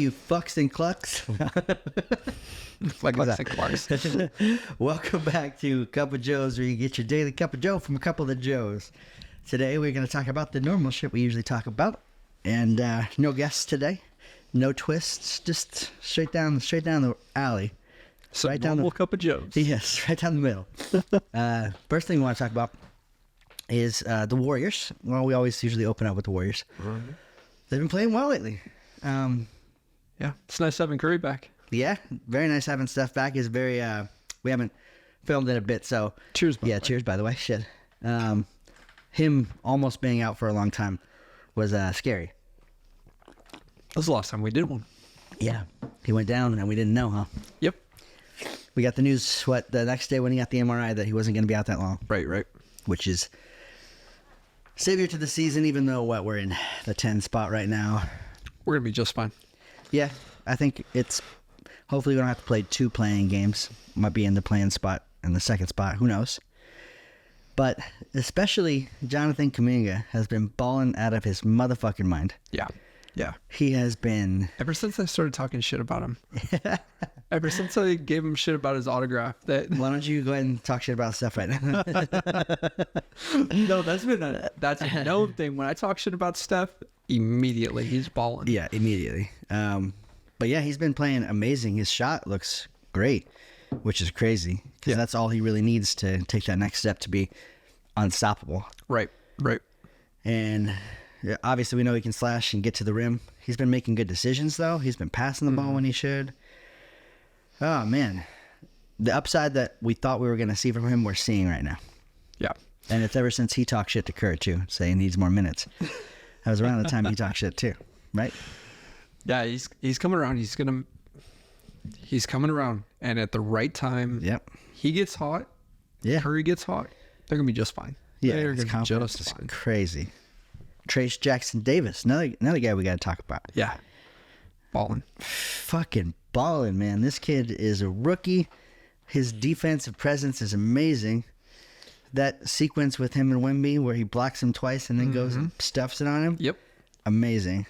you fucks and clucks. Clucks and clucks. Welcome back to Cup0Joes, where you get your daily cup of Joe from a couple of the Joes. Today we're going to talk about the normal shit we usually talk about, and no guests today, no twists, just straight down the alley. So right normal cup of Joes. Yes, right down the middle. First thing we want to talk about is the Warriors. Well, we always usually open up with the Warriors. Mm-hmm. They've been playing well lately. Yeah, it's nice having Curry back. Yeah, very nice having Steph back. Is very. We haven't filmed in a bit, so Cheers. Cheers. By the way, shit. Him almost being out for a long time was scary. That was the last time we did one. Yeah, he went down and we didn't know, huh? Yep. We got the news the next day when he got the MRI that he wasn't going to be out that long. Right. Which is savior to the season, even though we're in the 10 spot right now. We're gonna be just fine. Yeah, I think it's hopefully we don't have to play 2 playing games. Might be in the playing spot and the second spot. Who knows? But especially Jonathan Kuminga has been balling out of his motherfucking mind. Yeah. He has been... Ever since I started talking shit about him. Ever since I gave him shit about his autograph. Why don't you go ahead and talk shit about stuff right now? No, that's a known thing. When I talk shit about Steph, immediately he's balling. Yeah, immediately. But yeah, he's been playing amazing. His shot looks great, which is crazy because that's all he really needs to take that next step to be unstoppable. Right. And obviously we know he can slash and get to the rim. He's been making good decisions, though. He's been passing the ball when he should. Oh, man. The upside that we thought we were going to see from him, we're seeing right now. Yeah. And it's ever since he talked shit to Kurt, too, saying he needs more minutes. That was around the time he talked shit, too. Right? Yeah, he's coming around. He's coming around. And at the right time, he gets hot. Yeah. Curry gets hot. They're going to be just fine. Yeah, they're his going to be confidence just is fine. crazy. Trace Jackson Davis, another guy we got to talk about. Yeah. Balling. Fucking balling, man. This kid is a rookie. His defensive presence is amazing. That sequence with him and Wemby where he blocks him twice and then goes and stuffs it on him. Yep. Amazing.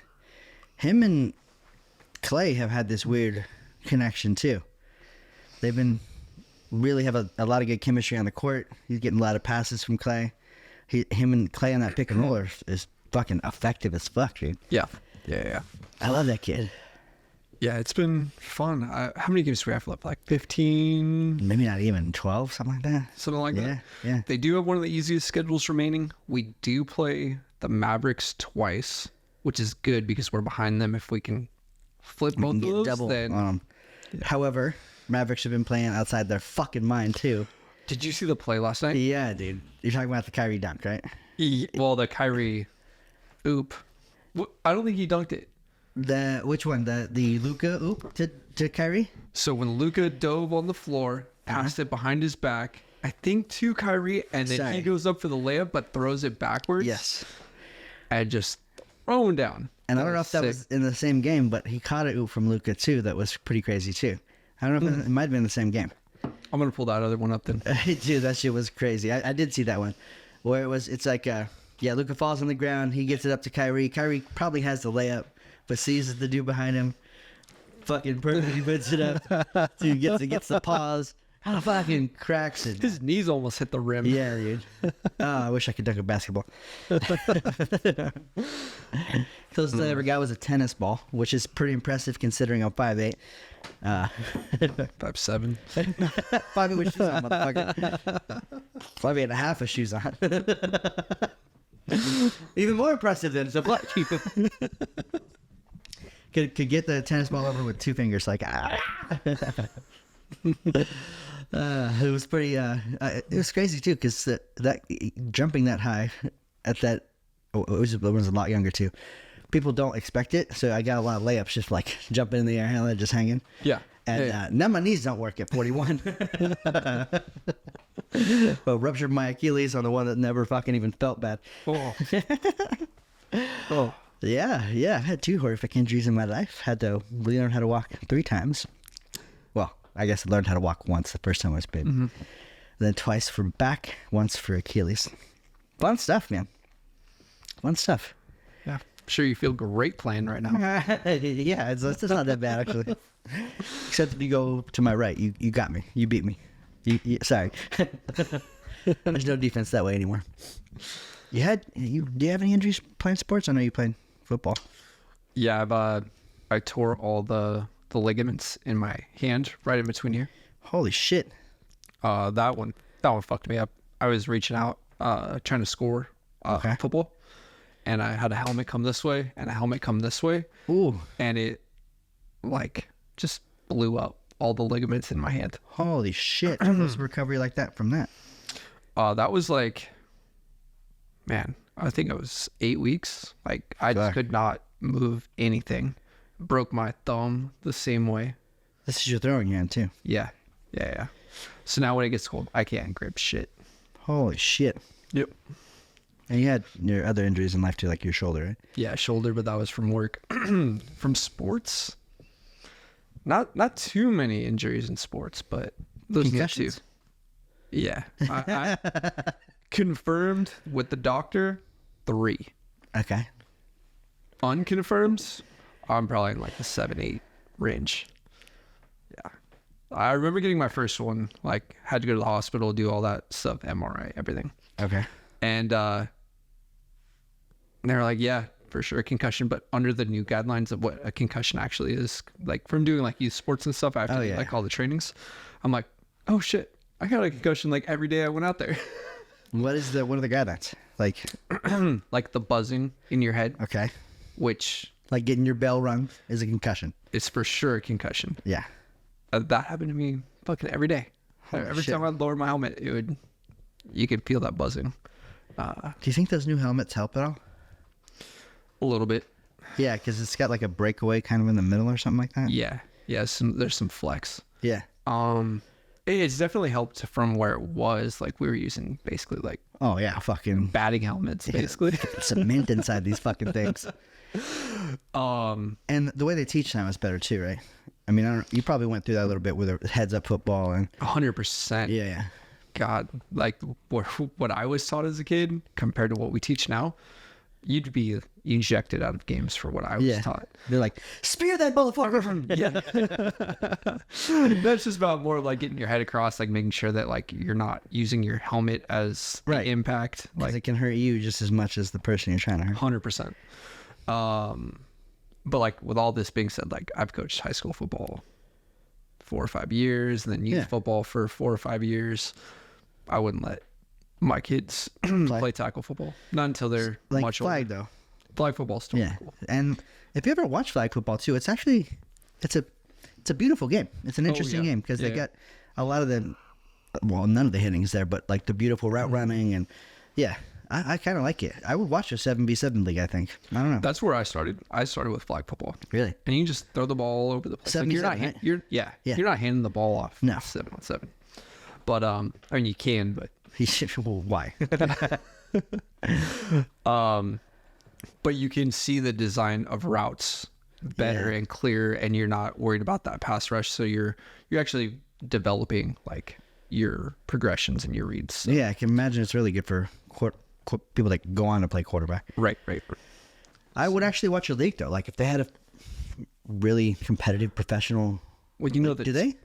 Him and Clay have had this weird connection too. They've been really have a lot of good chemistry on the court. He's getting a lot of passes from Clay. Him and Clay on that pick and roll is fucking effective as fuck, dude. Yeah. I love that kid. Yeah, it's been fun. How many games do we have left? Like 15? Maybe not even 12, something like that. Something like that? Yeah. They do have one of the easiest schedules remaining. We do play the Mavericks twice, which is good because we're behind them. If we can flip both of those, double then... on them. Yeah. However, Mavericks have been playing outside their fucking mind, too. Did you see the play last night? Yeah, dude. You're talking about the Kyrie dunk, right? Well, the Kyrie oop. I don't think he dunked it. Which one? The Luka oop to Kyrie? So when Luka dove on the floor, passed it behind his back, I think to Kyrie, and then he goes up for the layup but throws it backwards. Yes. And just thrown down. And I don't know if that was in the same game, but he caught an oop from Luka too that was pretty crazy too. I don't know if it might have been the same game. I'm going to pull that other one up then. Dude, that shit was crazy. I did see that one. Where it's like, Luka falls on the ground. He gets it up to Kyrie. Kyrie probably has the layup, but sees the dude behind him. Fucking perfectly puts it up. Dude gets the pause. How fucking cracks it. His knees almost hit the rim. Yeah, dude. I wish I could dunk a basketball. Closest I ever got was a tennis ball, which is pretty impressive considering I'm 5'8". 5'7". 5'8" with shoes on, motherfucker. 5'8" and a half of shoes on. Even more impressive than so black people. Could get the tennis ball over with 2 fingers, like it was pretty. It was crazy too, because that jumping that high at that it was a lot younger too. People don't expect it, so I got a lot of layups just like jumping in the air and just hanging. Yeah. And now my knees don't work at 41. But ruptured my Achilles on the one that never fucking even felt bad. Oh. Yeah. I've had 2 horrific injuries in my life. Had to relearn how to walk 3 times. Well, I guess I learned how to walk once. The first time I was big. Mm-hmm. Then twice for back, once for Achilles. Fun stuff, man. Fun stuff. Yeah. sure you feel great playing right now. Yeah, it's not that bad actually. Except if you go to my right, you got me. You beat me. Sorry. There's no defense that way anymore. Do you have any injuries playing sports? I know you played football. Yeah, I tore all the ligaments in my hand right in between here. Holy shit. That one fucked me up. I was reaching out, trying to score football, and I had a helmet come this way and a helmet come this way. Ooh. And it like just blew up all the ligaments in my hand. Holy shit. What's the recovery like that from that? That was like, man, I think it was 8 weeks. Like I just could not move anything. Broke my thumb the same way. This is your throwing hand too. Yeah. So now when it gets cold, I can't grip shit. Holy shit. Yep. And you had your other injuries in life too, like your shoulder, right? Yeah, shoulder, but that was from work. From sports, not too many injuries in sports, but those concussions. Two. Yeah, I confirmed with the doctor 3. Okay. Unconfirmed, I'm probably in like the 7-8 range. Yeah, I remember getting my first one. Like, had to go to the hospital, do all that stuff, MRI, everything. Okay. And they were like, yeah, for sure, concussion, but under the new guidelines of what a concussion actually is, like from doing like youth sports and stuff, I have to do like all the trainings. I'm like, oh shit, I got a concussion like every day I went out there. What are the guidelines? Like, like the buzzing in your head. Okay. Which, like getting your bell rung is a concussion. It's for sure a concussion. Yeah. That happened to me fucking every day. Every time I'd lower my helmet, you could feel that buzzing. Do you think those new helmets help at all? A little bit. Yeah, because it's got like a breakaway kind of in the middle or something like that. Yeah. There's some flex. Yeah. It's definitely helped from where it was. Like we were using basically like fucking batting helmets, basically. Cement inside these fucking things. And the way they teach now is better too, right? I mean, you probably went through that a little bit with a heads up football and 100%. Yeah. God, like what I was taught as a kid compared to what we teach now, you'd be ejected out of games for what I was taught. They're like, spear that motherfucker. Yeah. That's just about more like getting your head across, like making sure that like you're not using your helmet as the impact. Like it can hurt you just as much as the person you're trying to hurt. 100%. But like with all this being said, like I've coached high school football 4 or 5 years, and then youth football for 4 or 5 years. I wouldn't let my kids play tackle football. Not until they're like much flag older. though. Flag football's still cool. And if you ever watch flag football too, it's a beautiful game. It's an interesting game because they got a lot of none of the hitting is there, but like the beautiful route running and I kind of like it. I would watch a 7v7 league, I think. I don't know. That's where I started. I started with flag football. Really? And you can just throw the ball all over the place. 7v7, Like you're not handing the ball off. No. 7-on-7. But I mean you can, but well, why? But you can see the design of routes better and clearer, and you're not worried about that pass rush. So you're actually developing like your progressions and your reads. So. Yeah, I can imagine it's really good for people that go on to play quarterback. Right. I would actually watch a league though. Like if they had a really competitive professional. Well, you know that. Do they?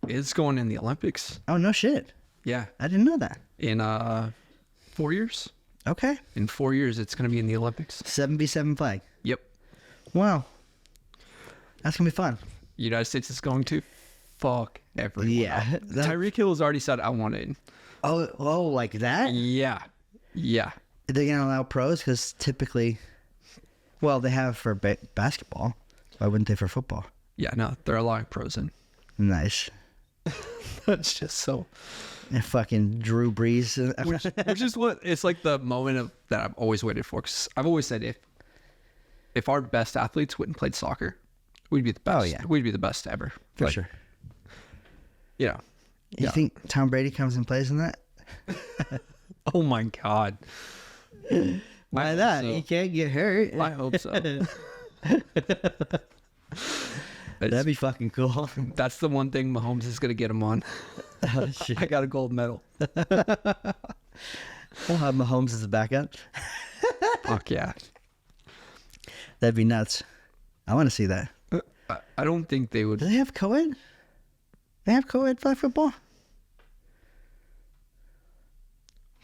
It's going in the Olympics. Oh no shit. Yeah. I didn't know that. In 4 years. Okay. In 4 years, it's going to be in the Olympics. 7v7 flag. Yep. Wow. That's going to be fun. United States is going to fuck everyone. Yeah. Tyreek Hill has already said, I want in. Oh, like that? Yeah. Are they going to allow pros? Because typically, well, they have for basketball. Why wouldn't they for football? Yeah, no, they're allowing pros in. Nice. That's just so... And fucking Drew Brees. Which is what it's like the moment of that I've always waited for. Because I've always said if our best athletes went and played soccer, we'd be the best. Oh, yeah. We'd be the best ever. For sure. Yeah. You think Tom Brady comes and plays in that? Oh my God. Why not? He can't get hurt. I hope so. That'd be fucking cool. That's the one thing Mahomes is going to get him on. Oh, shit. I got a gold medal. We'll have Mahomes as a backup. Fuck yeah. That'd be nuts. I want to see that. I don't think they would. Do they have co-ed? They have co-ed flag football?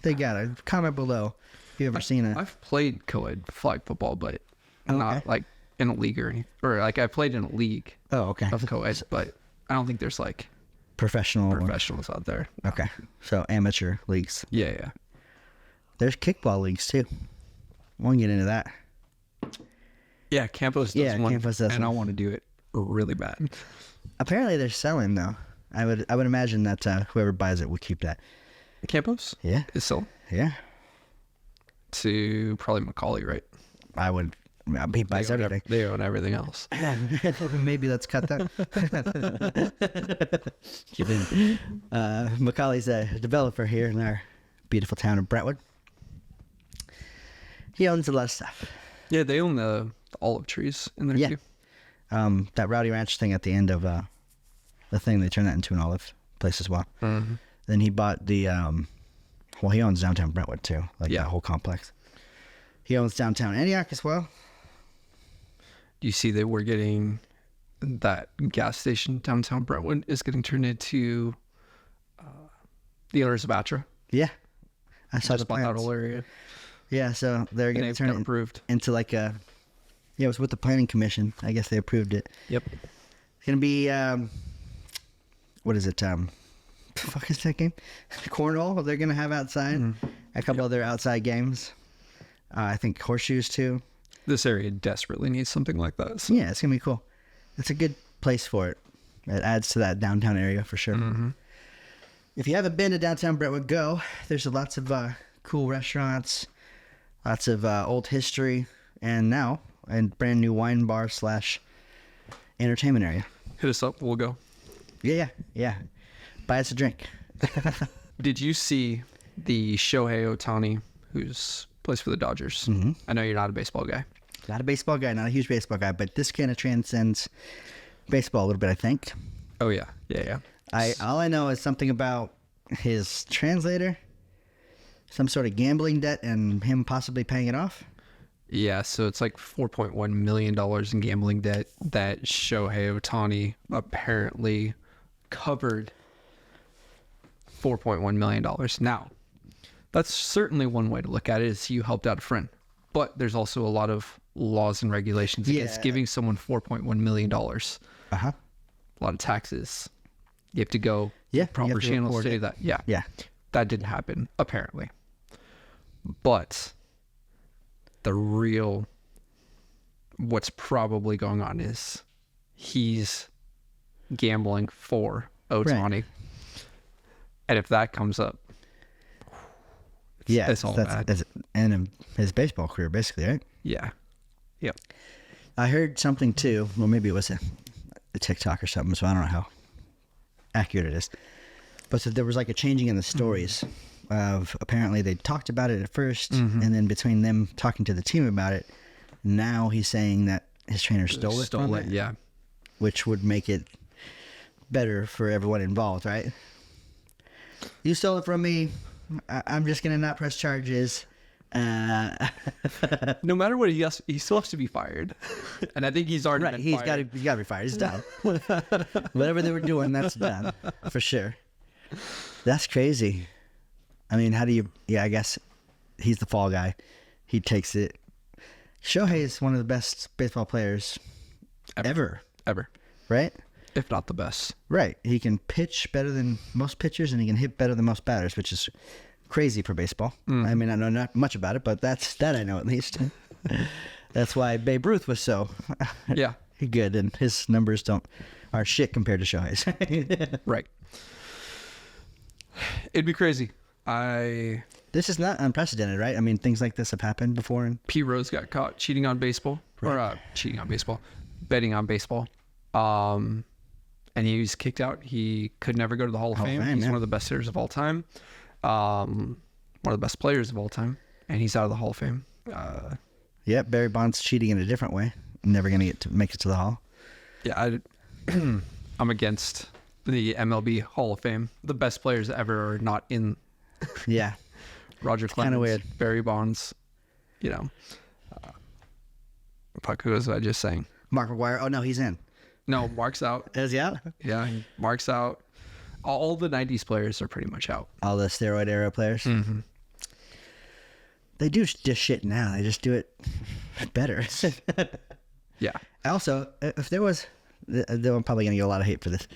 They got it. Comment below if you've ever seen it. I've played co-ed flag football, but not like in a league or anything. Or like I played in a league okay. of co-ed, but I don't think there's like professionals out there. Okay. So amateur leagues. Yeah. There's kickball leagues too. I want to get into that. Yeah, Campos does one. Campos does and one. I want to do it really bad. Apparently they're selling though. I would imagine that whoever buys it will keep that. Campos? Yeah. Is selling? Yeah. To probably Macaulay, right? He buys everything. They own everything else. Maybe let's cut that. Macaulay's a developer here in our beautiful town of Brentwood. He owns a lot of stuff. Yeah, they own the olive trees in there too. That Rowdy Ranch thing at the end of the thing, they turned that into an olive place as well. Mm-hmm. Then he bought the, he owns downtown Brentwood too, like that whole complex. He owns downtown Antioch as well. Do you see that we're getting that gas station downtown Brentwood is getting turned into the owners of Atra? Yeah. I saw just the bought that plans. whole area. Yeah, so they're going to turn it approved into like a, it was with the planning commission. I guess they approved it. Yep. It's going to be, what is it? The fuck is that game? Cornhole they're going to have outside. Mm-hmm. A couple other outside games. I think horseshoes too. This area desperately needs something like that. So. Yeah, it's going to be cool. It's a good place for it. It adds to that downtown area for sure. Mm-hmm. If you haven't been to downtown Brentwood, go. There's lots of cool restaurants, lots of old history, and now a brand new wine bar / entertainment area. Hit us up. We'll go. Yeah. Buy us a drink. Did you see the Shohei Ohtani, who's plays for the Dodgers? Mm-hmm. I know you're not a baseball guy. Not a baseball guy, not a huge baseball guy, but this kind of transcends baseball a little bit, I think. Oh, yeah. All I know is something about his translator, some sort of gambling debt, and him possibly paying it off. Yeah, so it's like $4.1 million in gambling debt that Shohei Ohtani apparently covered $4.1 million. Now, that's certainly one way to look at it, is you helped out a friend. But there's also a lot of laws and regulations against giving someone $4.1 million. Uh-huh. A lot of taxes. You have to go proper to channels to do it. that. Yeah. That didn't happen, apparently. But what's probably going on is he's gambling for Ohtani. Right. And if that comes up, it's all bad. That's and his baseball career, basically, right? Yeah. Yep. I heard something too. Well, maybe it was a TikTok or something, so I don't know how accurate it is. But so there was like a changing in the stories of apparently they talked about it at first, and then between them talking to the team about it, now he's saying that his trainer stole it. Yeah. Which would make it better for everyone involved, right? You stole it from me. I'm just going to not press charges. No matter what, he still has to be fired. And I think he's already been fired. He's got to be fired. He's done. Whatever they were doing, that's done. For sure. That's crazy. I mean, how do you... Yeah, I guess he's the fall guy. He takes it. Shohei is one of the best baseball players ever. Right? If not the best. Right. He can pitch better than most pitchers, and he can hit better than most batters, which is crazy for baseball. I mean, I know not much about it, but that I know at least. That's why Babe Ruth was so good, and his numbers are shit compared to Shohei's. Right. It'd be crazy. This is not unprecedented, right? I mean, things like this have happened before. And P. Rose got caught cheating on baseball, betting on baseball. And he was kicked out. He could never go to the Hall of Fame. He's one of the best hitters of all time. One of the best players of all time. And he's out of the Hall of Fame. Barry Bonds cheating in a different way. Never going to make it to the Hall. Yeah, I'm against the MLB Hall of Fame. The best players ever are not in. Yeah. Roger Clemens, kind of weird. Barry Bonds, Puck was I just saying? Mark McGuire. Oh no, he's in. No, Mark's out. Is he out? Yeah, Mark's out. All the 90s players are pretty much out. All the steroid era players. Mm-hmm. They do just shit now. They just do it better. Yeah. Also, if there was, I'm probably gonna get a lot of hate for this.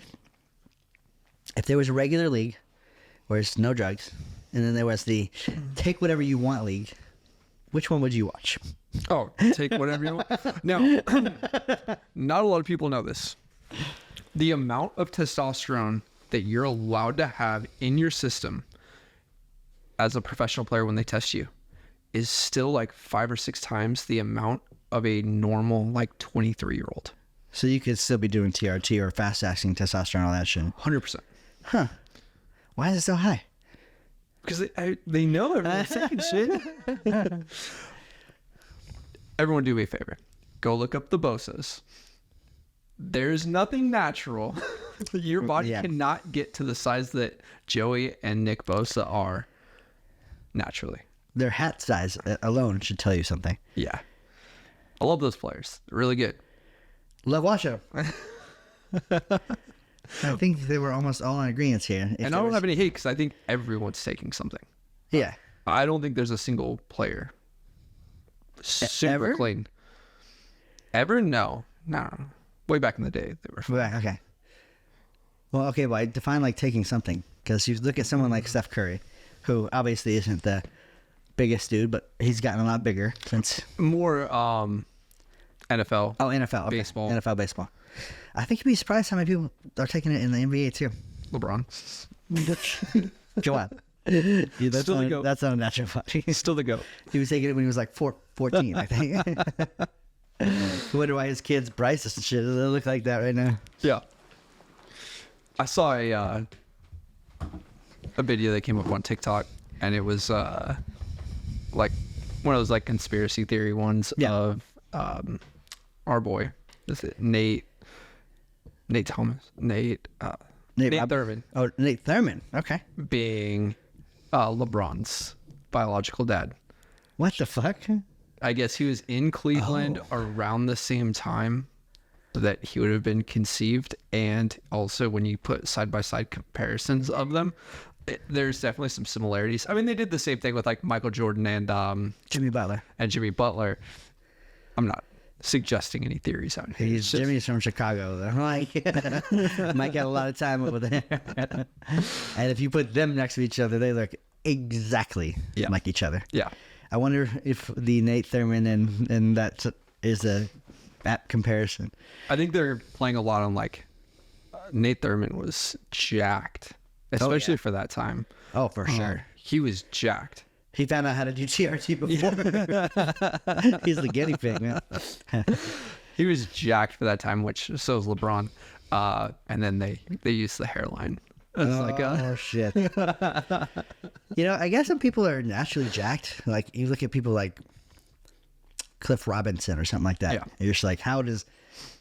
If there was a regular league where it's no drugs, and then there was the take whatever you want league, which one would you watch? Oh, take whatever you want. Now, not a lot of people know this. The amount of testosterone that you're allowed to have in your system as a professional player when they test you is still like 5 or 6 times the amount of a normal like 23-year-old. So you could still be doing TRT or fast-acting testosterone, all that shit. 100%. Huh. Why is it so high? Because they know everyone's taking shit. Everyone do me a favor. Go look up the Bosas. There's nothing natural. Your body cannot get to the size that Joey and Nick Bosa are naturally. Their hat size alone should tell you something. Yeah. I love those players. They're really good. Love watching them. I think they were almost all in agreement here. And I don't have any hate because I think everyone's taking something. Yeah. I don't think there's a single player super clean. Ever? No. Way back in the day, they were. Okay. Well, okay, but I define like taking something, because you look at someone like Steph Curry, who obviously isn't the biggest dude, but he's gotten a lot bigger since. More NFL. Oh, NFL. Okay. Baseball. NFL baseball. I think you'd be surprised how many people are taking it in the NBA too. LeBron. Go on. Yeah, Still the GOAT. That's not a natural fact. He's still the GOAT. He was taking it when he was like 14, I think. I wonder why his kids, Bryce and shit, they look like that right now. Yeah. I saw a video that came up on TikTok, and it was like one of those like conspiracy theory ones of our boy, is it Nate Thurman. Oh, Nate Thurman. Okay. Being LeBron's biological dad. What the fuck? I guess he was in Cleveland around the same time that he would have been conceived, and also when you put side-by-side comparisons of them, there's definitely some similarities. I mean, they did the same thing with like Michael Jordan and Jimmy Butler. I'm not suggesting any theories out here. Jimmy's from Chicago, though. Like, might get a lot of time over there. And if you put them next to each other, they look exactly like each other. Yeah. I wonder if the Nate Thurman and that is a apt comparison. I think they're playing a lot on like Nate Thurman was jacked, especially for that time. Oh, for sure. He was jacked. He found out how to do TRT before. He's the guinea pig, man. He was jacked for that time, which so is LeBron. And then they used the hairline. It's shit. I guess some people are naturally jacked. Like, you look at people like Cliff Robinson or something like that. Yeah. And you're just like, how does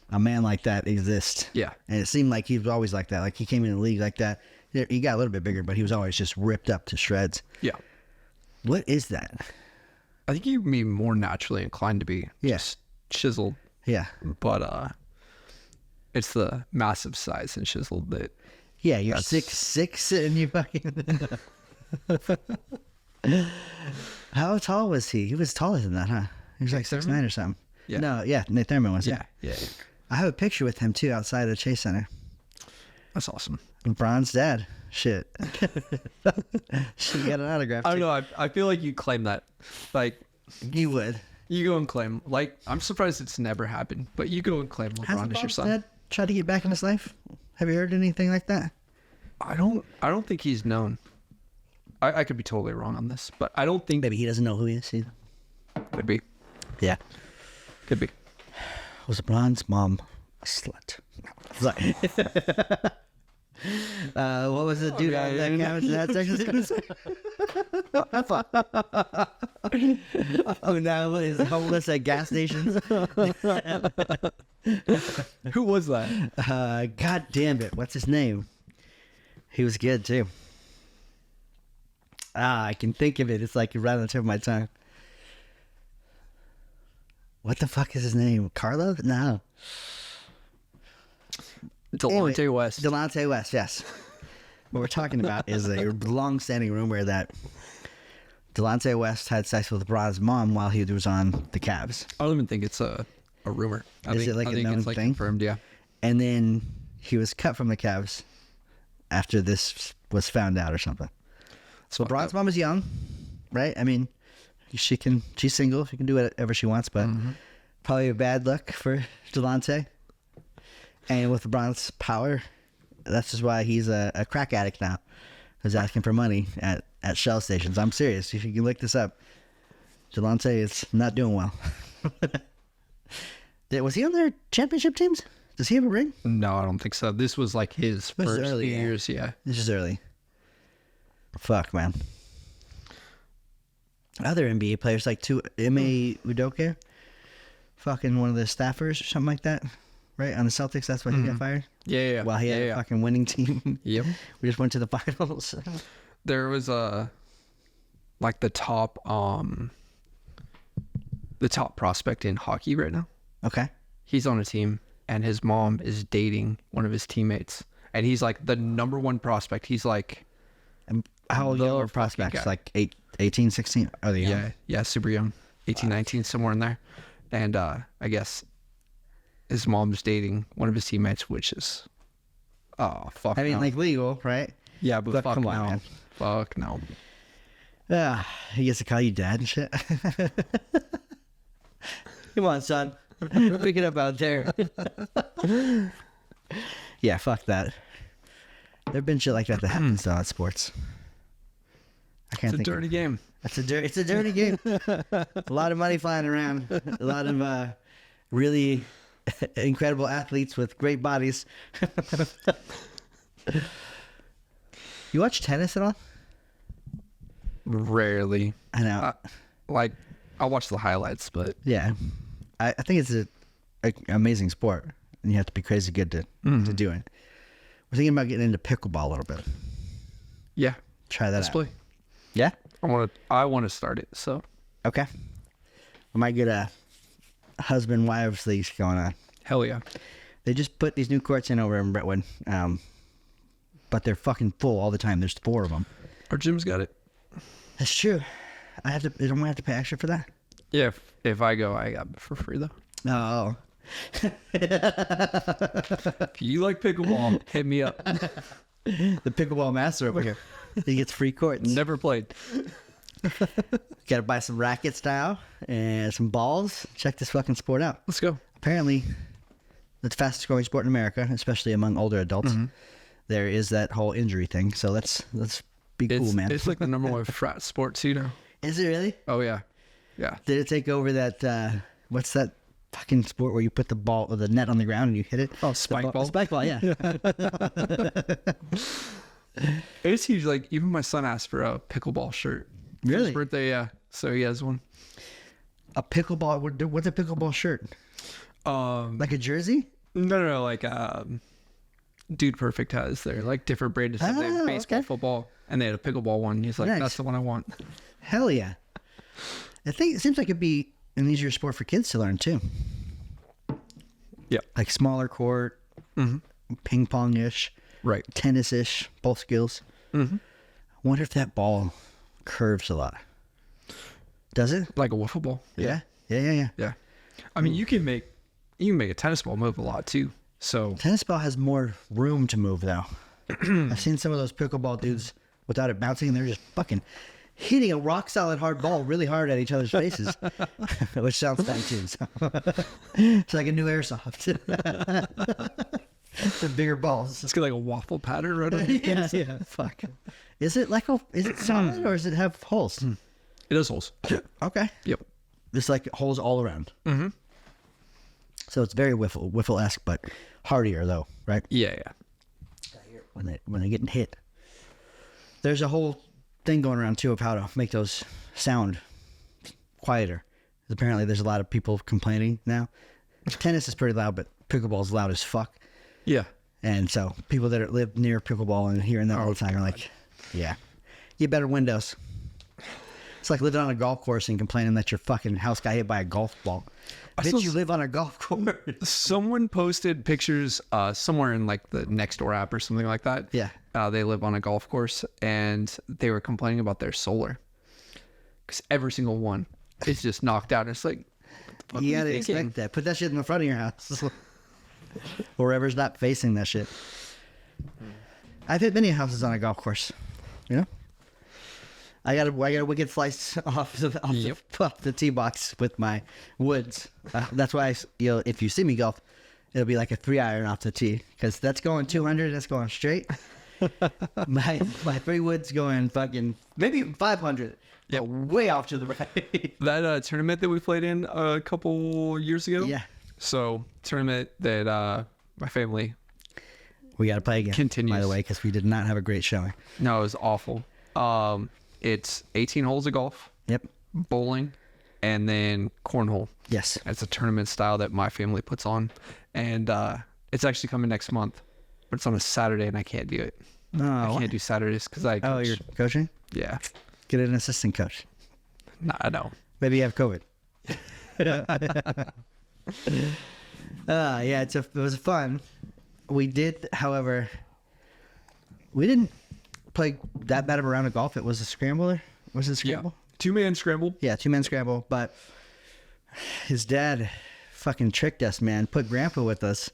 a man like that exist? Yeah. And it seemed like he was always like that. Like, he came in the league like that. He got a little bit bigger, but he was always just ripped up to shreds. Yeah. What is that? I think you'd be more naturally inclined to be just chiseled. Yeah. But it's the massive size and chiseled that. Yeah, you're 6'6" and you fucking. How tall was he? He was taller than that, huh? He was like 6'9" or something. Yeah. No, Nate Thurman was. Yeah. I have a picture with him too outside the Chase Center. That's awesome. LeBron's dad. Shit. She got an autograph. I don't know. I feel like you claim that. Like, you would. You go and claim. Like, I'm surprised it's never happened, but you go and claim LeBron as your son. Dad tried to get back in his life? Have you heard anything like that? I don't think he's known. I could be totally wrong on this, but I don't think. Maybe he doesn't know who he is either. Could be. Yeah. Could be. Was LeBron's mom a slut? Sorry. What was the dude on that couch in that section? Oh, now he's homeless at gas stations. Who was that? God damn it. What's his name? He was good too. I can think of it. It's like right on the tip of my tongue. What the fuck is his name? Carlo? No. Delonte West. Delonte West, yes. What we're talking about is a long-standing rumor that Delonte West had sex with LeBron's mom while he was on the Cavs. I don't even think it's a rumor. I think known it's thing? confirmed, yeah. And then he was cut from the Cavs after this was found out or something. So LeBron's mom is young, right? I mean, she's single. She can do whatever she wants, but probably a bad look for Delonte. And with LeBron's power, that's just why he's a crack addict now. He's asking for money at Shell stations. I'm serious. If you can look this up, Delonte is not doing well. Was he on their championship teams? Does he have a ring? No, I don't think so. This was like his first early, few years, yeah. This is early. Fuck, man. Other NBA players like Ime Udoka, fucking one of the staffers or something like that, right? On the Celtics, that's why he got fired? Yeah. While he had a fucking winning team. Yep. We just went to the finals. There was like the top prospect in hockey right now. Okay. He's on a team and his mom is dating one of his teammates. And he's like the number one prospect. He's like... How old are prospects? Like 18, 16? Oh, they young? Yeah, super young. 18, 19, somewhere in there. And I guess his mom's dating one of his teammates, which is... Oh, fuck I mean, like legal, right? Yeah, but fuck come no. on, man. Fuck no. He gets to call you dad and shit. Come on, son. Pick it up out there. Yeah, fuck that. There've been shit like that happens though in sports. I can't think. It's a dirty game. It's a dirty game. A lot of money flying around. A lot of really incredible athletes with great bodies. You watch tennis at all? Rarely. I know. Like, I'll watch the highlights, but... Yeah. I think it's an amazing sport. And you have to be crazy good to do it. We're thinking about getting into pickleball a little bit. Yeah. Try that Let's out. play. Yeah? I want to start it, so... Okay. We might get a husband-wives league going on. Hell yeah. They just put these new courts in over in Brentwood. But they're fucking full all the time. There's 4 of them. Our gym's got it. That's true. I don't have to pay extra for that? Yeah, if I go, I got it for free, though. Oh. If you like pickleball, hit me up. The pickleball master over here. He gets free courts. Never played. Got to buy some rackets now and some balls. Check this fucking sport out. Let's go. Apparently, the fastest growing sport in America, especially among older adults. There is that whole injury thing. So let's be cool, man. It's like the number one frat sport too now. Is it really? Oh yeah, yeah. Did it take over that? What's that fucking sport where you put the ball or the net on the ground and you hit it? Oh, spike ball. Spike ball, yeah. It's huge. Like even my son asked for a pickleball shirt. For Really? his birthday, yeah. So he has one. A pickleball? What's a pickleball shirt? Like a jersey? No. Like Dude Perfect has their like different branded stuff. They have baseball, okay. football, and they had a pickleball one. He's like, Nice. that's the one I want. Hell yeah. I think it seems like it'd be an easier sport for kids to learn too. Yeah. Like smaller court, ping pong ish, Right. tennis ish, both skills. I wonder if that ball curves a lot. Does it? Like a wiffle ball. Yeah. Yeah. I mean, you can make a tennis ball move a lot too. So Tennis ball has more room to move though. I've seen some of those pickleball dudes without it bouncing, and they're just fucking hitting a rock solid hard ball really hard at each other's faces, which sounds fun too. So. It's like a new airsoft. The bigger balls. it's got like a waffle pattern right on it. Yeah. Fuck. Is it solid or does it have holes? It has holes. Okay. Yep. It's like holes all around. So it's very wiffle-esque, but hardier though, right? Yeah. When they're getting hit. There's a whole thing going around too of how to make those sound quieter. Apparently there's a lot of people complaining now. Tennis is pretty loud, but pickleball is loud as fuck. Yeah. And so people that live near pickleball and hearing that all the time are like, yeah, get better windows. It's like living on a golf course and complaining that your fucking house got hit by a golf ball. Bitch, you live on a golf course. Someone posted pictures somewhere in like the Nextdoor app or something like that. Yeah. They live on a golf course and they were complaining about their solar. Because every single one is just knocked out. It's like, You gotta expect that. Put that shit in the front of your house. Wherever's not facing that shit. I've hit many houses on a golf course. You know? I got a wicked slice off the tee box with my woods. That's why, if you see me golf, it'll be like a 3-iron off the tee. Because that's going 200, that's going straight. my 3 woods going fucking, maybe 500. Yeah, way off to the right. That tournament that we played in a couple years ago. Yeah. So tournament that my family. We got to play again. Continues. By the way, because we did not have a great showing. No, it was awful. It's 18 holes of golf. Yep. Bowling, and then cornhole. Yes. It's a tournament style that my family puts on, and it's actually coming next month, but it's on a Saturday, and I can't do it. No, I can't do Saturdays because I. Oh, you're coaching? Yeah. Get an assistant coach. Nah, no. Maybe you have COVID. Yeah, it was fun. We did, however, we didn't play that bad of a round of golf. It was a scrambler. Was it a scramble? Yeah. 2-man scramble. Yeah, 2-man scramble. But his dad fucking tricked us, man. Put Grandpa with us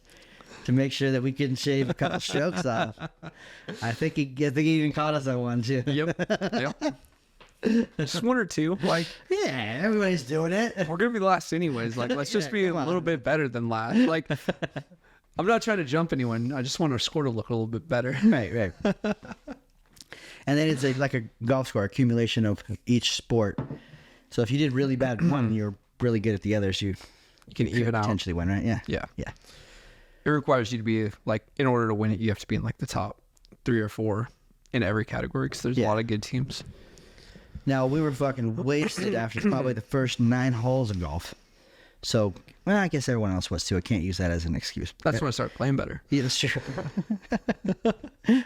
to make sure that we couldn't shave a couple strokes off. I think he even caught us on one too. Yep. Just 1 or 2. Like, yeah, everybody's doing it. we're gonna be last anyways. Like, let's just be a little bit better than last. Like, I'm not trying to jump anyone. I just want our score to look a little bit better. Right. And then it's like a golf score accumulation of each sport. So if you did really bad at one, you're really good at the others. You can even out. Potentially win, right? Yeah. Yeah. Yeah. It requires you to be like, in order to win it, you have to be in like the top 3 or 4 in every category because there's a lot of good teams. Now, we were fucking wasted after probably the first 9 holes of golf. So, well, I guess everyone else was too. I can't use that as an excuse. That's when I started playing better. Yeah, that's true.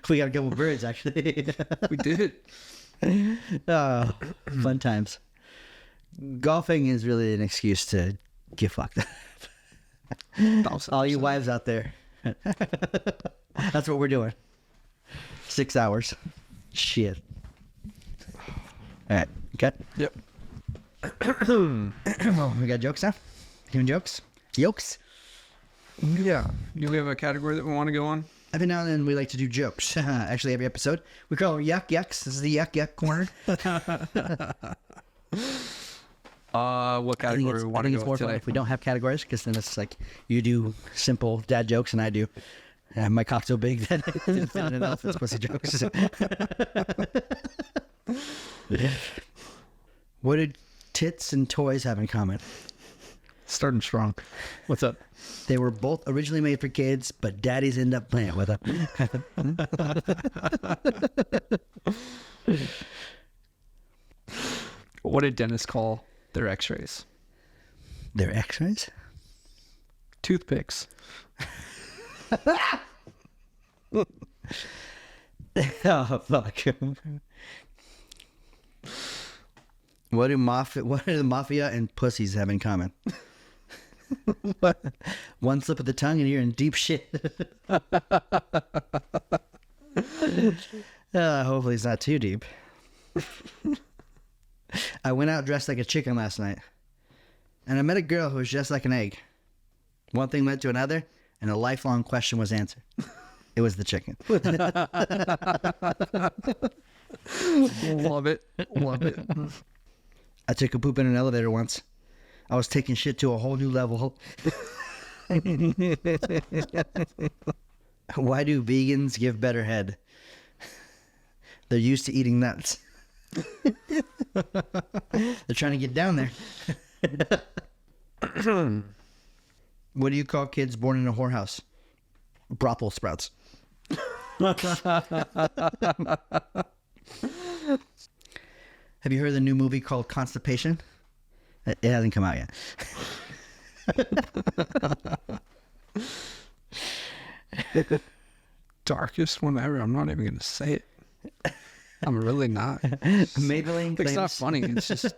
We got a couple birds, actually. We did. Fun times. Golfing is really an excuse to get fucked up. All you wives out there. That's what we're doing. 6 hours. Shit. All right. Cut. Yep. We got jokes now? Doing jokes? Yokes? Yeah. Do we have a category that we want to go on? Every now and then we like to do jokes. Actually, every episode. We call them yuck yucks. This is the yuck yuck corner. What category we want to go more today? fun if we don't have categories, because then it's like you do simple dad jokes and I do my cock's so big that it didn't fit in enough. It's pussy jokes. What did tits and toys have in common? Starting strong. What's up? They were both originally made for kids, but daddies end up playing with them. What did dentists call their x-rays? Their x-rays? Toothpicks. Oh, fuck. What do the mafia and pussies have in common? One slip of the tongue and you're in deep shit. Hopefully it's not too deep. I went out dressed like a chicken last night, and I met a girl who was just like an egg. One thing led to another, and a lifelong question was answered. It was the chicken. Love it. Love it. I took a poop in an elevator once. I was taking shit to a whole new level. Why do vegans give better head? They're used to eating nuts. They're trying to get down there. What do you call kids born in a whorehouse? Brothel sprouts. Have you heard of the new movie called Constipation? It hasn't come out yet. Darkest one ever. I'm not even going to say it. I'm really not. Maybelline It's not claims, funny. It's just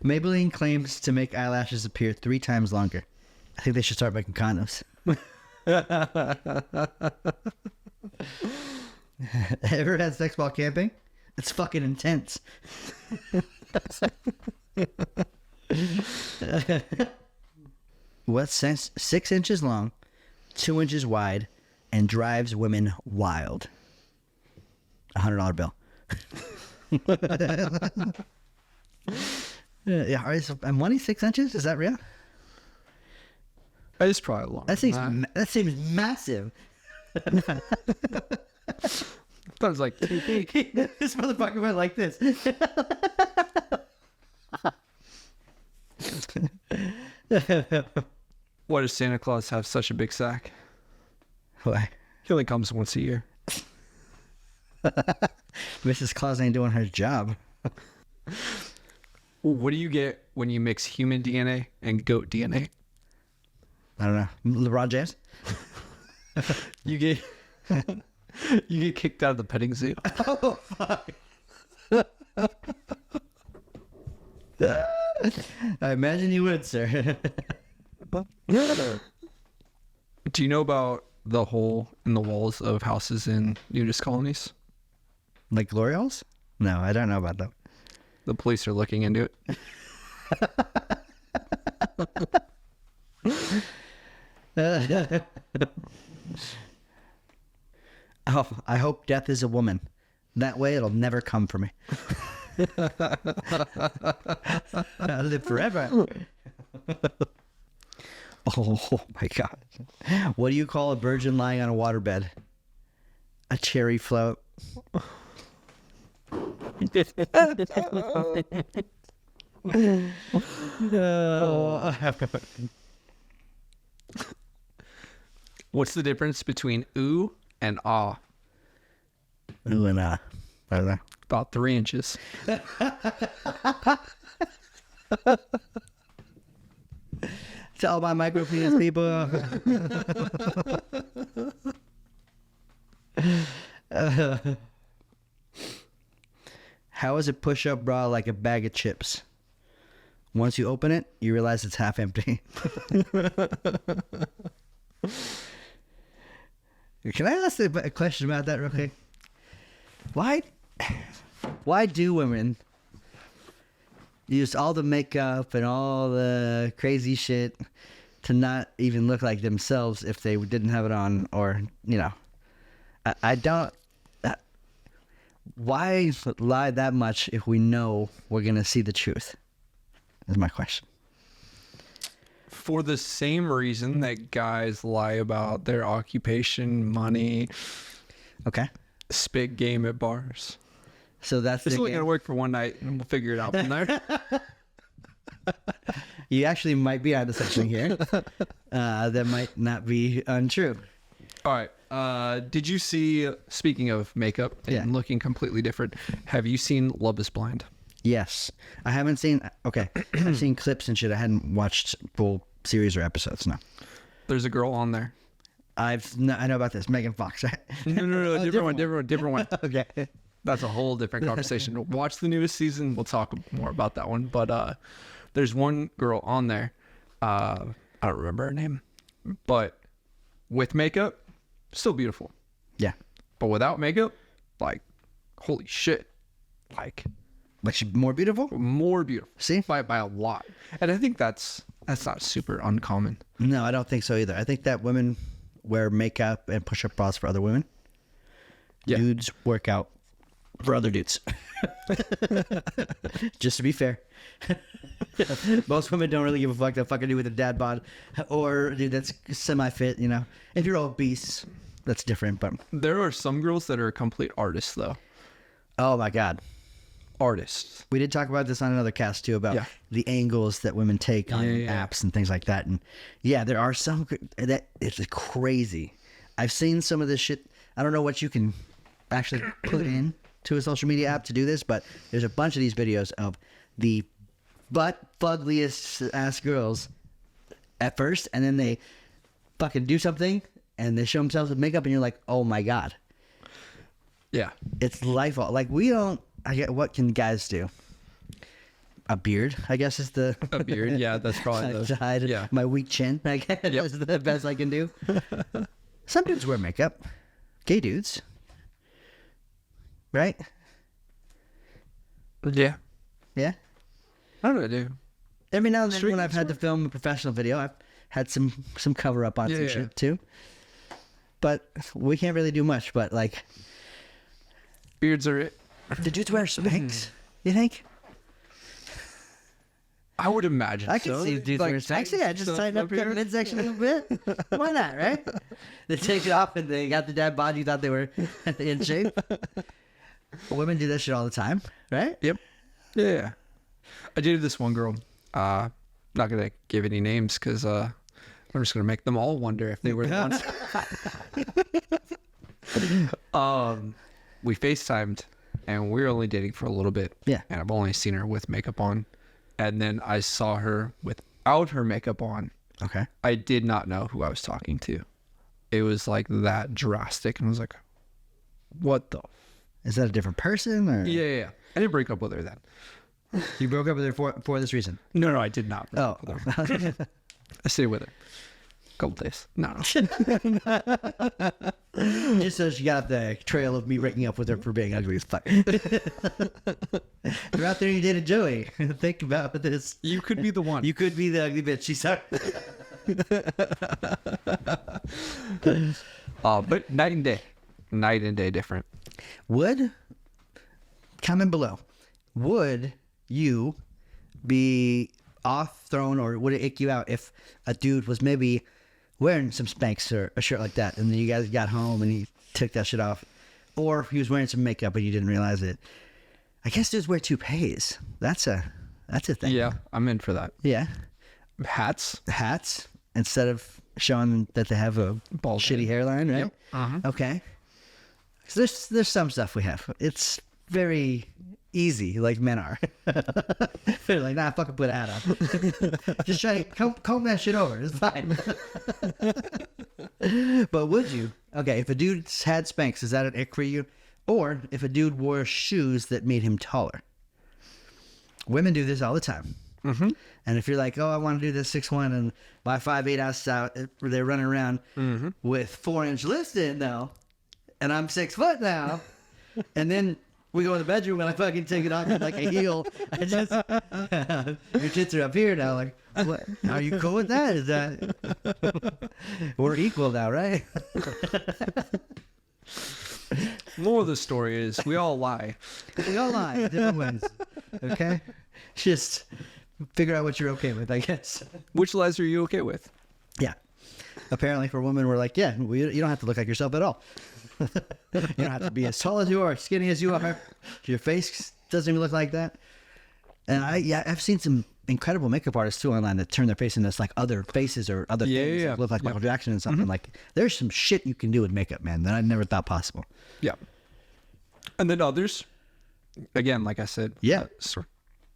Maybelline claims to make eyelashes appear 3 times longer. I think they should start making condoms. Ever had sex while camping? It's fucking intense. What's 6 inches long, 2 inches wide, and drives women wild? $100 bill. Yeah, money 6 inches? Is that real? it's probably long. That seems massive. Sounds like 2 feet. This motherfucker went like this. Why does Santa Claus have such a big sack? Why? He only comes once a year. Mrs. Claus ain't doing her job. What do you get when you mix human DNA and goat DNA? I don't know. LeBron James? You get you get kicked out of the petting zoo. Oh, fuck. I imagine you would, sir. Do you know about the hole in the walls of houses in nudist colonies? Like glory holes? No, I don't know about that. The police are looking into it. Oh, I hope death is a woman. That way it'll never come for me. I'll live forever. Oh my God. What do you call a virgin lying on a waterbed? A cherry float. What's the difference between ooh and ah? Ooh and ah. I don't know. About 3 inches. It's all my micro penis, people. How is a push-up bra like a bag of chips? Once you open it, you realize it's half empty. Can I ask a question about that real quick? Why do women use all the makeup and all the crazy shit to not even look like themselves if they didn't have it on? Or, you know, I don't... Why lie that much if we know we're going to see the truth? Is my question. For the same reason that guys lie about their occupation, money, Okay. spit game at bars. So that's It's the only game. going to work for one night, and we'll figure it out from there. You actually might be onto something here. That might not be untrue. All right. Did you see, speaking of makeup and Yeah. looking completely different, have you seen Love is Blind? Yes. I haven't seen... Okay. I've seen clips and shit. I hadn't watched full series or episodes, no. There's a girl on there. I know about this. Megan Fox, right? No, different one. Okay. That's a whole different conversation. Watch the newest season. We'll talk more about that one. But there's one girl on there. I don't remember her name. But with makeup, still beautiful. Yeah. But without makeup, like, holy shit. Like, She's more beautiful? more beautiful. See? By a lot. And I think that's not super uncommon. No, I don't think so either. I think that women wear makeup and push-up bras for other women. Yeah. Dudes work out for other dudes. Just to be fair. Most women don't really give a fuck. They'll fucking do with a dad bod or a dude that's semi-fit, you know. If you're obese, that's different, but... There are some girls that are complete artists, though. Oh, my God. Artists. We did talk about this on another cast, too, about Yeah. the angles that women take on Yeah. apps and things like that. And, yeah, there are some... that it's crazy. I've seen some of this shit. I don't know what you can actually put in to a social media app to do this, but there's a bunch of these videos of the butt fuggliest ass girls at first, and then they fucking do something and they show themselves with makeup, and you're like, oh my God. Yeah. It's life. Like we don't. I get what can guys do? A beard, I guess, is the A beard. Yeah, that's probably to hide my weak chin. I guess is the best I can do. Some dudes wear makeup. Gay dudes, right? Yeah. Yeah. I don't know, dude. Every now and then, Street when I've had to film a professional video, I've had some cover up on some shit too. But we can't really do much. But like, beards are it. the dudes wear Spanx. You think? I would imagine. I can see dudes wearing Spanx. Yeah, just tighten up the midsection a little bit. Why not, right? They take it off and they got the dad bod you thought they were in shape. Women do that shit all the time, right? Yep. Yeah. I dated this one girl. Not gonna give any names because I'm just gonna make them all wonder if they were the ones. We FaceTimed and we were only dating for a little bit. Yeah. And I've only seen her with makeup on. And then I saw her without her makeup on. Okay. I did not know who I was talking to. It was like that drastic. And I was like, what the? Is that a different person? Or? Yeah. I didn't break up with her then. You broke up with her for this reason? No, I did not. Oh. I stayed with her. A couple days. No. Just so she got off the trail of me breaking up with her for being ugly as fuck. You're out there and you dated Joey. Think about this. You could be the one. You could be the ugly bitch. She's sorry. But night and day. Night and day different. Comment below. Would you be off thrown or would it ick you out if a dude was maybe wearing some Spanx or a shirt like that and then you guys got home and he took that shit off, or if he was wearing some makeup and you didn't realize it? I guess dudes wear toupees. That's a thing. Yeah, I'm in for that. Yeah. Hats instead of showing that they have a bald shitty hairline, right? Yep. Uh-huh. Okay. So there's some stuff we have. It's very easy, like men are. They're like, nah, fucking put a hat on. Just try to comb that shit over. It's fine. But would you? Okay, if a dude had Spanx, is that an ick for you? Or if a dude wore shoes that made him taller? Women do this all the time. Mm-hmm. And if you're like, oh, I want to do this 6'1" and my 5'8" ass out, they're running around with 4-inch lifts in now, and I'm 6 foot now, and then we go in the bedroom and I fucking take it off like a heel. I just, your tits are up here now. Like, what? Are you cool with that? Is that we're equal now, right? Moral of the story is we all lie. We all lie different ways. Okay, just figure out what you're okay with, I guess. Which lies are you okay with? Yeah. Apparently, for women, we're like, yeah, you don't have to look like yourself at all. You don't have to be as tall as you are, skinny as you are. Your face doesn't even look like that. And I've seen some incredible makeup artists too online that turn their face into like other faces or other things that look like Michael Jackson and something. Like, there's some shit you can do with makeup, man, that I never thought possible. Yeah. And then others, again, like I said, you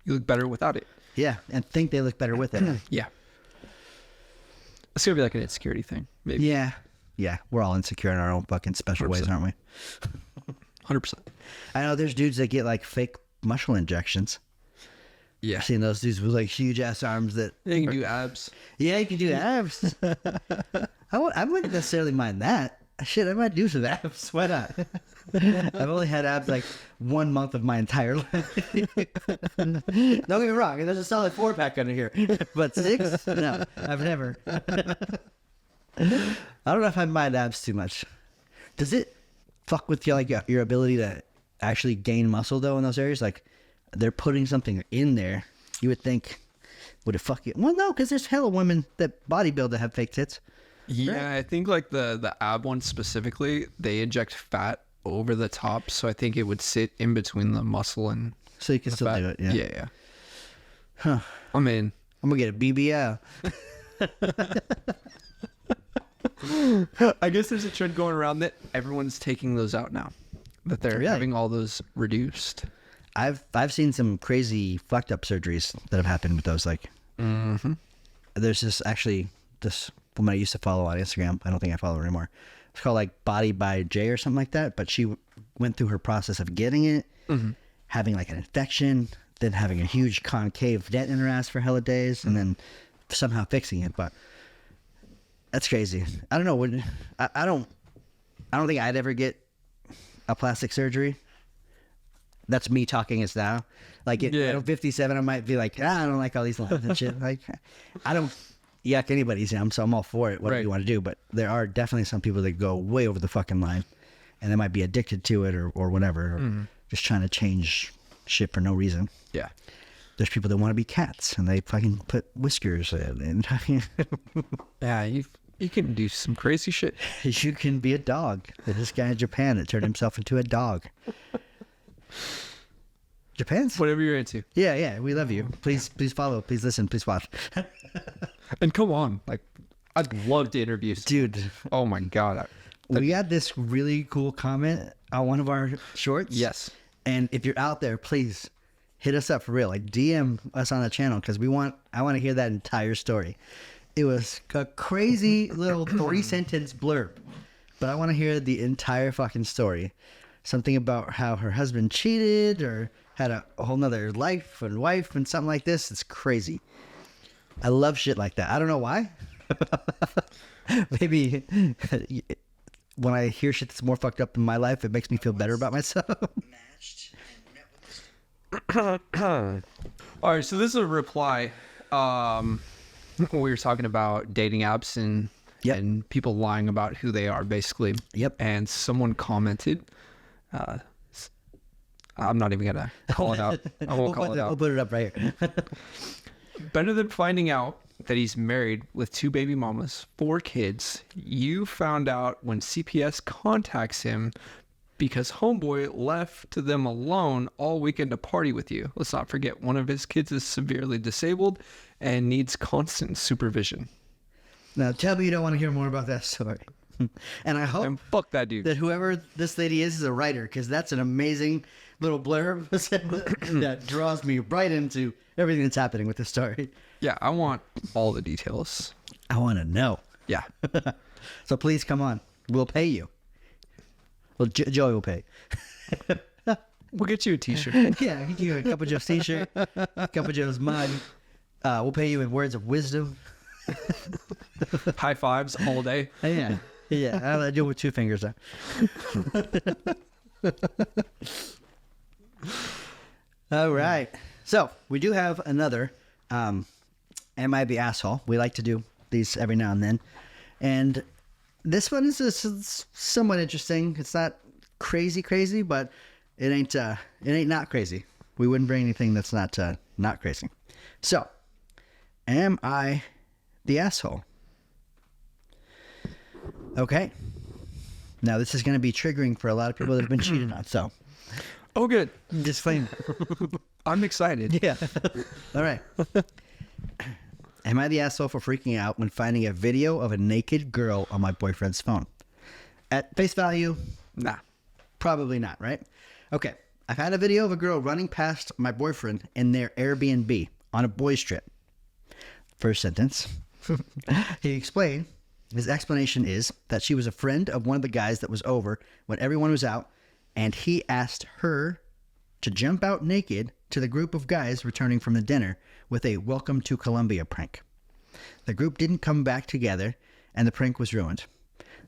look better without it. Yeah, and think they look better with it. Yeah. It's gonna be like an insecurity thing, maybe. Yeah, we're all insecure in our own fucking special 100%. ways, aren't we? 100%. I know there's dudes that get like fake muscle injections. Yeah. I've seen those dudes with like huge ass arms that... Yeah, you can do abs. Yeah, you can do abs. I wouldn't necessarily mind that. Shit, I might do some abs. Why not? I've only had abs like 1 month of my entire life. Don't get me wrong, there's a solid 4-pack under here. But 6? No, I've never. I don't know if I mind abs too much. Does it fuck with your ability to actually gain muscle though in those areas? Like, they're putting something in there. You would think, would it fuck you? Well, no, because there's hella women that bodybuild that have fake tits. Yeah, right? I think like the ab one specifically, they inject fat over the top, so I think it would sit in between the muscle and so you can still fat. do it. Yeah. Huh. I mean, I'm gonna get a BBL. I guess there's a trend going around that everyone's taking those out now, that they're having all those reduced. I've seen some crazy fucked up surgeries that have happened with those. Like, there's this woman I used to follow on Instagram. I don't think I follow her anymore. It's called like Body by Jay or something like that. But she went through her process of getting it, having like an infection, then having a huge concave dent in her ass for hella days, and then somehow fixing it. But that's crazy. I don't know. I don't think I'd ever get a plastic surgery. That's me talking as now. Like at 57, I might be like, I don't like all these lines and shit. Like, I don't yuck anybody's yum, so I'm all for it. Whatever you want to do, but there are definitely some people that go way over the fucking line, and they might be addicted to it or whatever, or just trying to change shit for no reason. Yeah. There's people that want to be cats, and they fucking put whiskers in. Yeah, you can do some crazy shit. You can be a dog. There's this guy in Japan that turned himself into a dog. Japan's whatever you're into. Yeah, we love you. Please follow. Please listen. Please watch. And come on, like, I'd love to interview, dude. Oh my god, we had this really cool comment on one of our shorts. Yes, and if you're out there, please hit us up for real. Like DM us on the channel because I want to hear that entire story. It was a crazy little 3-sentence blurb, but I want to hear the entire fucking story. Something about how her husband cheated or had a whole nother life and wife and something like this. It's crazy. I love shit like that. I don't know why. Maybe when I hear shit that's more fucked up in my life, it makes me feel better about myself. All right, so this is a reply. We were talking about dating apps and people lying about who they are, basically. Yep. And someone commented. I'm not even gonna call it out. I won't call it out. I'll put it up right here. Better than finding out that he's married with 2 baby mamas, 4 kids, you found out when CPS contacts him because homeboy left to them alone all weekend to party with you. Let's not forget one of his kids is severely disabled and needs constant supervision. Now tell me you don't want to hear more about that story. And I hope fuck that dude. That whoever this lady is a writer, because that's an amazing little blurb that draws me right into everything that's happening with the story. Yeah, I want all the details. I want to know. Yeah. So please come on. We'll pay you. Well, Joey will pay. We'll get you a t-shirt. Yeah, I'll get you a Cup0Joes t-shirt, Cup0Joes mug. We'll pay you in words of wisdom. High fives all day. Yeah, I'll do it with 2 fingers though. All right. So we do have another Am I the Asshole? We like to do these every now and then. And this one is somewhat interesting. It's not crazy, but it ain't not crazy. We wouldn't bring anything that's not crazy. So, am I the asshole? Okay. Now this is going to be triggering for a lot of people that have been cheated on. So, oh, good. Disclaimer. I'm excited. Yeah. All right. Am I the asshole for freaking out when finding a video of a naked girl on my boyfriend's phone? At face value, nah. Probably not, right? Okay. I've had a video of a girl running past my boyfriend in their Airbnb on a boys' trip. First sentence. He explained. His explanation is that she was a friend of one of the guys that was over when everyone was out, and he asked her to jump out naked to the group of guys returning from the dinner with a Welcome to Columbia prank. The group didn't come back together, and the prank was ruined.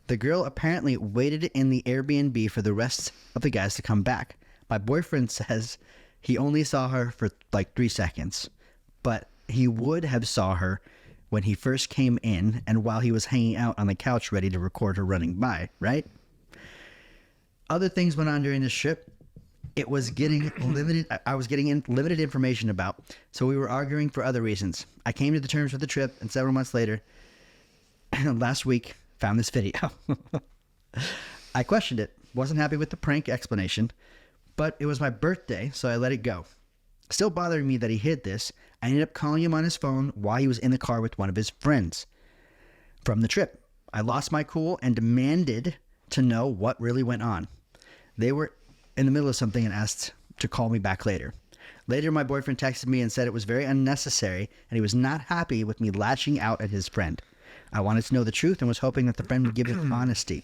The girl apparently waited in the Airbnb for the rest of the guys to come back. My boyfriend says he only saw her for like 3 seconds, but he would have saw her when he first came in and while he was hanging out on the couch ready to record her running by, right? Other things went on during this trip. It was getting limited. I was getting limited information about, so we were arguing for other reasons. I came to the terms with the trip, and several months later, last week, found this video. I questioned it. Wasn't happy with the prank explanation, but it was my birthday, so I let it go. Still bothering me that he hid this, I ended up calling him on his phone while he was in the car with one of his friends from the trip. I lost my cool and demanded to know what really went on. They were in the middle of something and asked to call me back later. Later, my boyfriend texted me and said it was very unnecessary and he was not happy with me lashing out at his friend. I wanted to know the truth and was hoping that the friend would give him honesty.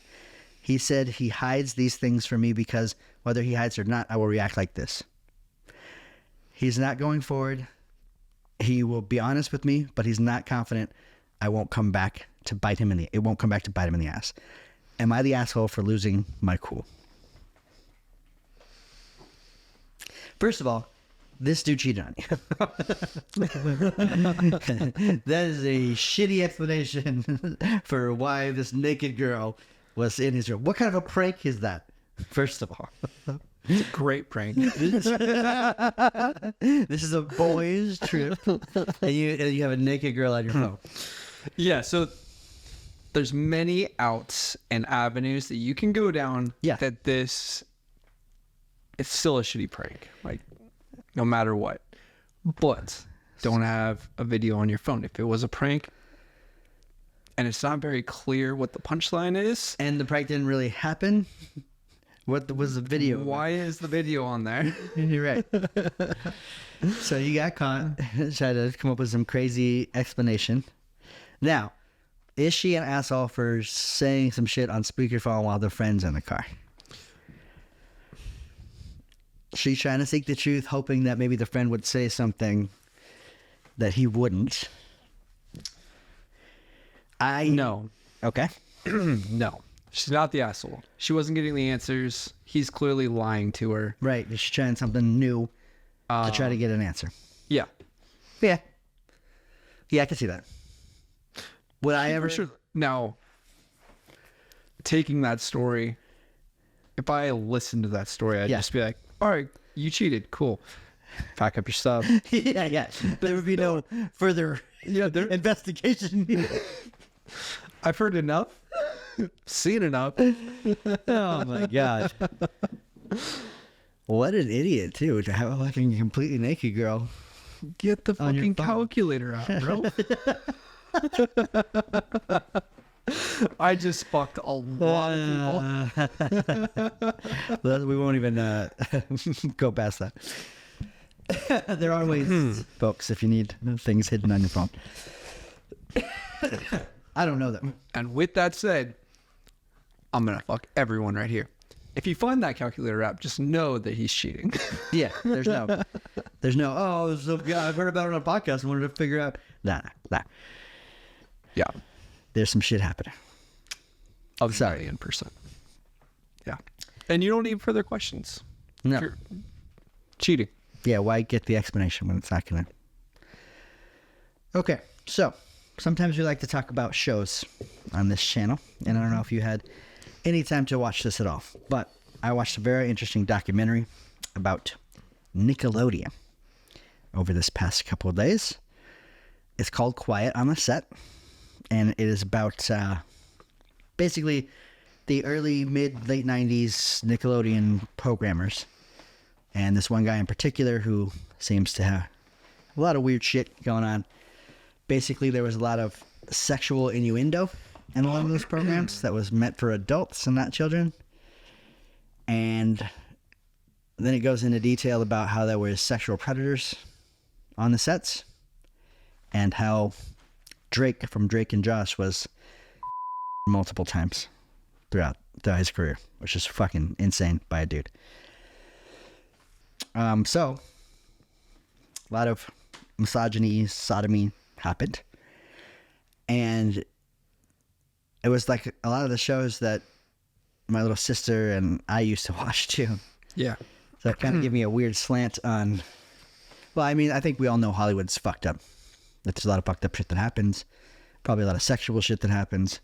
He said he hides these things from me because whether he hides or not, I will react like this. He's not going forward. He will be honest with me, but he's not confident I won't come back to bite him in the... It won't come back to bite him in the ass. Am I the asshole for losing my cool? First of all, this dude cheated on you. That is a shitty explanation for why this naked girl was in his room. What kind of a prank is that? First of all, it's a great prank. This is a boys' trip, and you have a naked girl on your phone. Yeah, so there's many outs and avenues that you can go down. Yeah. That this, it's still a shitty prank, like no matter what. But don't have a video on your phone. If it was a prank and it's not very clear what the punchline is, And the prank didn't really happen. What was the video? why is the video on there? You're right. So you got caught. Tried to come up with some crazy explanation. Now, is she an asshole for saying some shit on speakerphone while their friend's in the car? She's trying to seek the truth, hoping that maybe the friend would say something that he wouldn't. No. Okay. No. She's not the asshole. She wasn't getting the answers. He's clearly lying to her. Right. She's trying something new to try to get an answer. Yeah. Yeah. Yeah, I can see that. Would I ever... Sure. Now, taking that story, if I listened to that story, I'd just be like, all right, you cheated. Cool. Pack up your stuff. yeah. There would be no further investigation. I've heard enough. Seen enough. Oh, my God. What an idiot, too, to have a fucking completely naked girl. Get the fucking calculator out, bro. I just fucked a lot of people. We won't even go past that. There are ways, folks, if you need things hidden on your phone. I don't know them. And with that said, I'm going to fuck everyone right here. If you find that calculator app, just know that he's cheating. Yeah, there's no, oh, so, yeah, I've heard about it on a podcast and wanted to figure out. Nah. Yeah. There's some shit happening. I'm sorry, in person. Yeah. And you don't need further questions. No. You're cheating. Yeah, why get the explanation when it's not going to... Okay, so sometimes we like to talk about shows on this channel, and I don't know if you had any time to watch this at all, but I watched a very interesting documentary about Nickelodeon over this past couple of days. It's called Quiet on the Set, and it is about basically the early, mid, late 90s Nickelodeon programmers, and this one guy in particular who seems to have a lot of weird shit going on. Basically, there was a lot of sexual innuendo in a lot of those programs that was meant for adults and not children. And then it goes into detail about how there were sexual predators on the sets and how Drake from Drake and Josh was multiple times throughout his career, which is fucking insane by a dude. So a lot of misogyny, sodomy happened. And it was like a lot of the shows that my little sister and I used to watch too. Yeah. So it kind of gave me a weird slant on, well, I mean, I think we all know Hollywood's fucked up. There's a lot of fucked up shit that happens. Probably a lot of sexual shit that happens.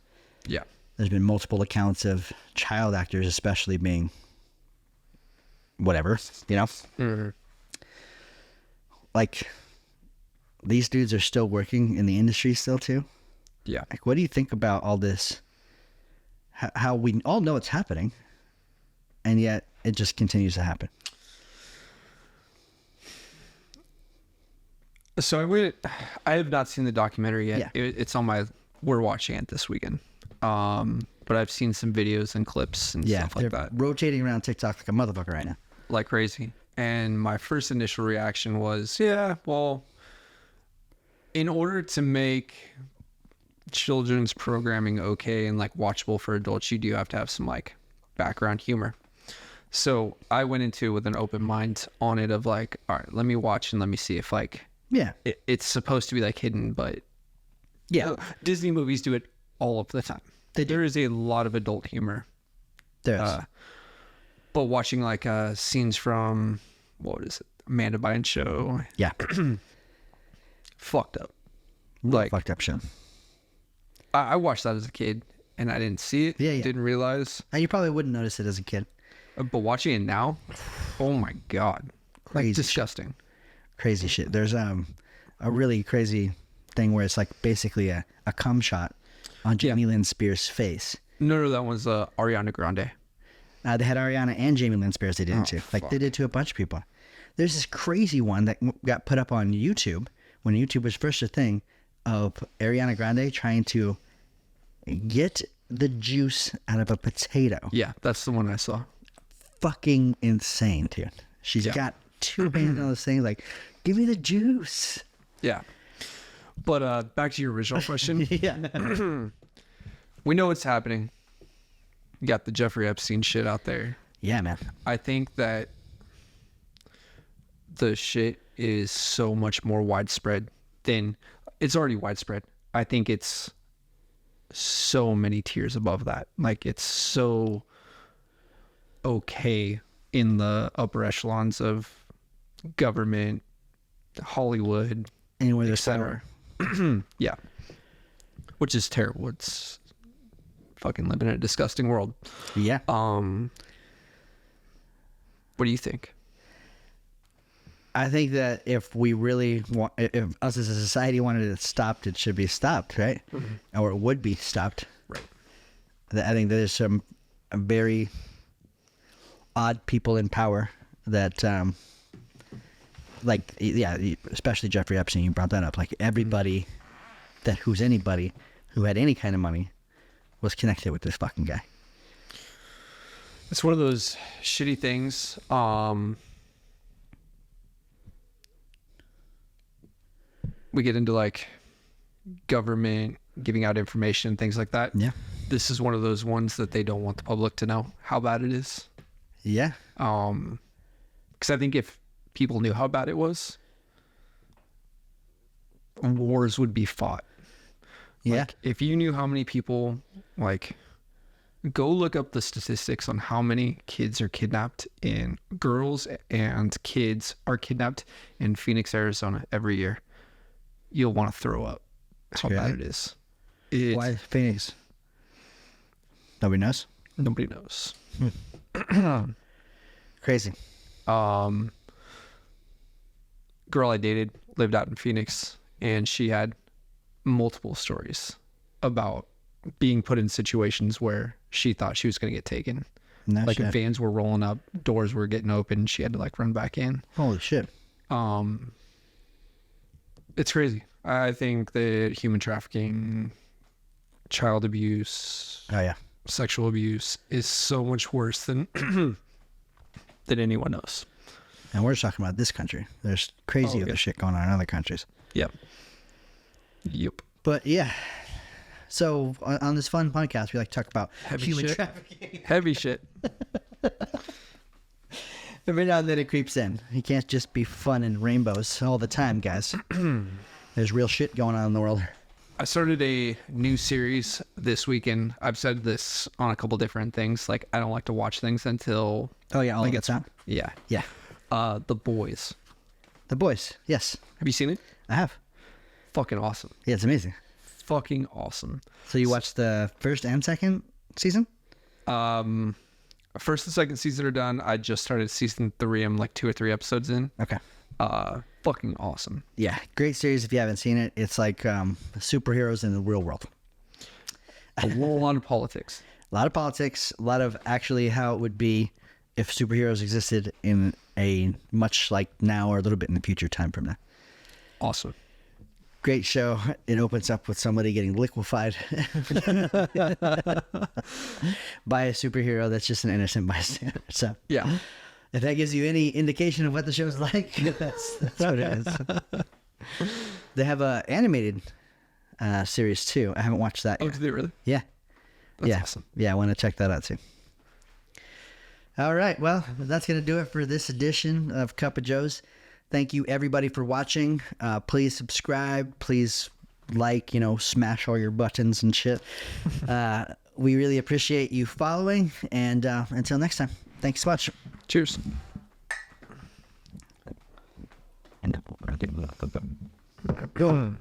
Yeah. There's been multiple accounts of child actors especially being whatever, you know? Mm-hmm. Like, these dudes are still working in the industry still too. Yeah. Like, what do you think about all this? How we all know it's happening, and yet it just continues to happen. So I have not seen the documentary yet. Yeah. It's on we're watching it this weekend. But I've seen some videos and clips and stuff like that. Rotating around TikTok like a motherfucker right now. Like crazy. And my first initial reaction was, yeah, well, in order to make children's programming okay and like watchable for adults, you do have to have some like background humor. So I went into it with an open mind on it of like, all right, let me watch and let me see if like, Yeah. it's supposed to be like hidden, but Yeah. Disney movies do it all of the time. There is a lot of adult humor. There is. But watching like scenes from, what is it, Amanda Bynes show, Yeah. fucked up. Like, Fucked up show. I watched that as a kid and I didn't see it. Yeah, yeah. Didn't realize. And you probably wouldn't notice it as a kid. But watching it now, oh my God. Crazy Like, disgusting. Crazy shit. There's a really crazy thing where it's like basically a cum shot on Jamie Lynn Spears' face. No, that was Ariana Grande. They had Ariana and Jamie Lynn Spears. They did it too. Like they did to a bunch of people. There's this crazy one that got put up on YouTube when YouTube was first a thing of Ariana Grande trying to get the juice out of a potato. Yeah, that's the one I saw. Fucking insane, dude. She's got two hands on this thing like, give me the juice. Yeah. But back to your original question. Yeah. We know what's happening. You got the Jeffrey Epstein shit out there. Yeah, man. I think that the shit is so much more widespread than it's already widespread. I think it's so many tiers above that. Like it's so okay in the upper echelons of government, Hollywood, Anywhere there's etc. Yeah. Which is terrible. It's fucking living in a disgusting world. Yeah. What do you think? I think that if we really want, if us as a society wanted it stopped, it should be stopped, right? Mm-hmm. Or it would be stopped. Right. I think there's some very odd people in power that, like, yeah, especially Jeffrey Epstein, you brought that up. Like everybody who's anybody who had any kind of money was connected with this fucking guy. It's one of those shitty things. We get into like government giving out information, things like that. Yeah. This is one of those ones that they don't want the public to know how bad it is. Yeah. Because I think if people knew how bad it was, wars would be fought. Yeah. Like, if you knew how many people, like, go look up the statistics on how many kids are kidnapped in girls and kids are kidnapped in Phoenix, Arizona every year. You'll want to throw up how bad it is. Why Phoenix? Nobody knows. Nobody knows. Crazy. Girl I dated lived out in Phoenix, and she had multiple stories about being put in situations where she thought she was going to get taken. No like shit. vans were rolling up, doors were getting open, she had to like run back in. Holy shit. It's crazy. I think that human trafficking, child abuse, Oh yeah. sexual abuse is so much worse than than anyone knows. And we're just talking about this country. There's crazy other shit going on in other countries. Yep. But yeah. So on this fun podcast, we like to talk about Heavy human shit. trafficking. Heavy shit. Every now and then it creeps in. You can't just be fun and rainbows all the time, guys. There's real shit going on in the world. I started a new series this weekend. I've said this on a couple different things. Like, I don't like to watch things until... Oh yeah, all it gets out. Yeah. Yeah. The Boys. The Boys. Yes, Have you seen it? I have. Fucking awesome. Yeah, it's amazing. Fucking awesome. So you watched the first and second season? First and second season are done. I just started season 3. I'm like 2 or 3 episodes in. Okay. Fucking awesome. Yeah, great series if you haven't seen it. It's like superheroes in the real world. A lot of politics. A lot of politics, a lot of actually how it would be if superheroes existed in a much like now or a little bit in the future time from now. Awesome. Great show. It opens up with somebody getting liquefied by a superhero that's just an innocent bystander. So Yeah. if that gives you any indication of what the show's like, that's what it is. They have a animated series 2. I haven't watched that Oh, yet. did they really? Yeah. That's yeah. awesome. Yeah, I want to check that out too. All right. Well, that's going to do it for this edition of Cup of Joes. Thank you, everybody, for watching. Please subscribe. Please like, smash all your buttons and shit. We really appreciate you following. And until next time, thanks so much. Cheers. Go on.